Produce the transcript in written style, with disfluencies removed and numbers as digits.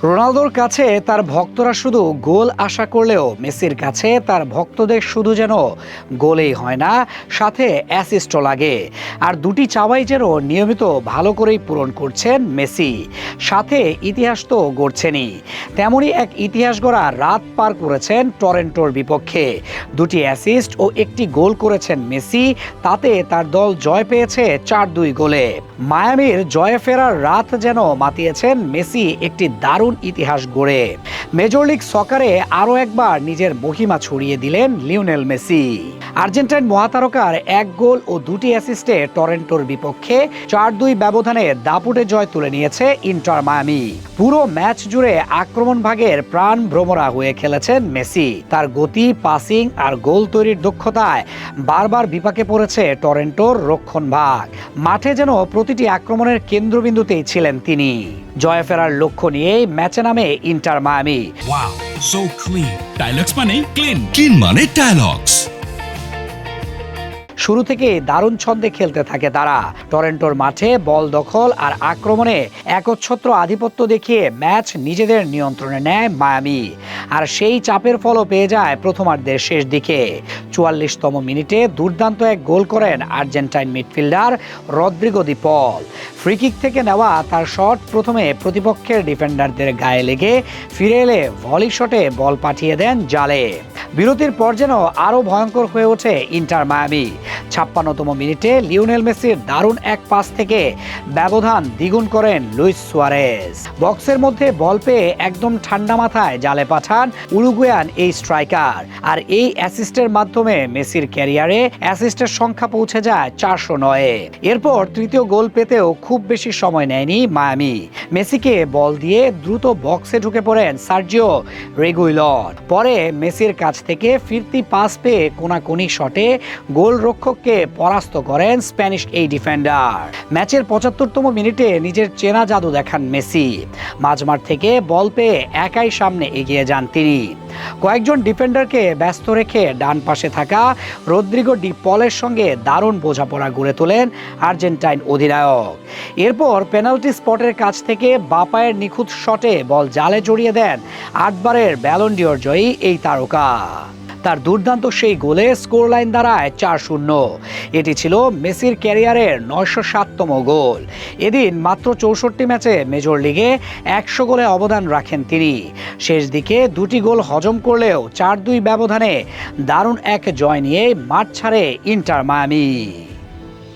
রোনালদোর কাছে তার ভক্তরা শুধু গোল আশা করলেও মেসির কাছে তার ভক্তদের শুধু যেন গোলেই হয় না, সাথে অ্যাসিস্টও লাগে। আর দুটি চাওয়াই যেন নিয়মিত ভালো করেই পূরণ করছেন মেসি, সাথে ইতিহাস তো গড়ছেনই। তেমনই এক ইতিহাস গড়া রাত পার করেছেন টরন্টোর বিপক্ষে। দুটি অ্যাসিস্ট ও একটি গোল করেছেন মেসি, তাতে তার দল জয় পেয়েছে 4-2 গোলে। মায়ামির জয়ে ফেরার রাত যেন মাতিয়েছেন মেসি একটি দারুণ ইতিহাস গড়ে। মেজর লিগ সকারে আরও একবার নিজের মহিমা ছড়িয়ে দিলেন লিওনেল মেসি। আর্জেন্টাইন মহাতারকার এক গোল ও দুটি অ্যাসিস্টে টরন্টোর বিপক্ষে 4-2 ব্যবধানে দাপুটে জয় তুলে নিয়েছে ইন্টার মায়ামি। পুরো ম্যাচ জুড়ে আক্রমণ ভাগের প্রাণ ভ্রমরা হয়ে খেলেছেন মেসি। তার গতি, পাসিং আর গোল তৈরির দক্ষতায় বারবার বিপাকে পড়েছে টরন্টোর রক্ষণ ভাগ। মাঠে যেন প্রতিটি আক্রমণের কেন্দ্রবিন্দুতেই ছিলেন তিনি। জয় ফেরার লক্ষ্য নিয়েই ম্যাচে নামে inter Miami. Wow, so clean. Dialogues মানে ক্লিন, ক্লিন মানে ডায়লগস। শুরু থেকে দারুণ ছন্দে খেলতে থাকে তারা। টরন্টোর মাঠে বল দখল আর আক্রমণে একচ্ছত্র আধিপত্য দেখিয়ে ম্যাচ নিজেদের নিয়ন্ত্রণে নেয় মায়ামি। আর সেই চাপের ফলও পেয়ে যায় প্রথমার্ধের শেষ দিকে। 44তম মিনিটে দুর্দান্ত এক গোল করেন আর্জেন্টাইন মিডফিল্ডার রদ্রিগো দি পল। ফ্রিকিক থেকে নেওয়া তার শট প্রথমে প্রতিপক্ষের ডিফেন্ডারদের গায়ে লেগে ফিরে এলে ভলি শটে বল পাঠিয়ে দেন জালে। বিরতির পর যেন আরও ভয়ঙ্কর হয়ে ওঠে ইন্টার মায়ামি। 56তম মিনিটে লিওনেল মেসির দারুণ এক পাস থেকে ব্যবধান দ্বিগুণ করেন লুইস সুয়ারেজ। বক্সের মধ্যে বল পেয়ে একদম ঠান্ডা মাথায় জালে পাঠান উরুগুয়ান এই স্ট্রাইকার। আর এই অ্যাসিস্টের মাধ্যমে মেসির ক্যারিয়ারে অ্যাসিস্টের সংখ্যা পৌঁছে যায় 409-এ। এরপর তৃতীয় গোল পেতেও খুব বেশি সময় নেয়নি মায়ামি। মেসিকে বল দিয়ে দ্রুত বক্সে ঢুকে পড়েন সার্জিও রেগুইলন। পরে মেসির কাছ থেকে ফিরতি পাস পেয়ে কোনাকুনি শটে গোলরক্ষককে পরাস্ত করেন স্প্যানিশ এই ডিফেন্ডার। ম্যাচের 75তম মিনিটে নিজের চেনা জাদু দেখান মেসি। মাঝমাঠ থেকে বল পেয়ে একাই সামনে এগিয়ে যান তিনি। কয়েকজন ডিফেন্ডারকে ব্যস্ত রেখে ডান পাশে থাকা রদ্রিগো ডি পলের সঙ্গে দারুণ বোঝাপড়া গড়ে তোলেন আর্জেন্টাইন অধিনায়ক। এরপর পেনাল্টি স্পটের কাছ থেকে বাঁ পায়ের নিখুঁত শটে বল জালে জড়িয়ে দেন 8 বারের ব্যালন ডিওর জয়ী এই তারকা। তার দুর্দান্ত সেই গোলে স্কোর লাইন দাঁড়ায় 4-0। এটি ছিল মেসির ক্যারিয়ারের 907তম গোল। এদিন মাত্র 64 ম্যাচে মেজর লিগে 100 গোলে অবদান রাখেন তিনি। শেষ দিকে দুটি গোল হজম করলেও 4-2 ব্যবধানে দারুণ এক জয় নিয়ে মাঠ ছাড়ে ইন্টার মায়ামি।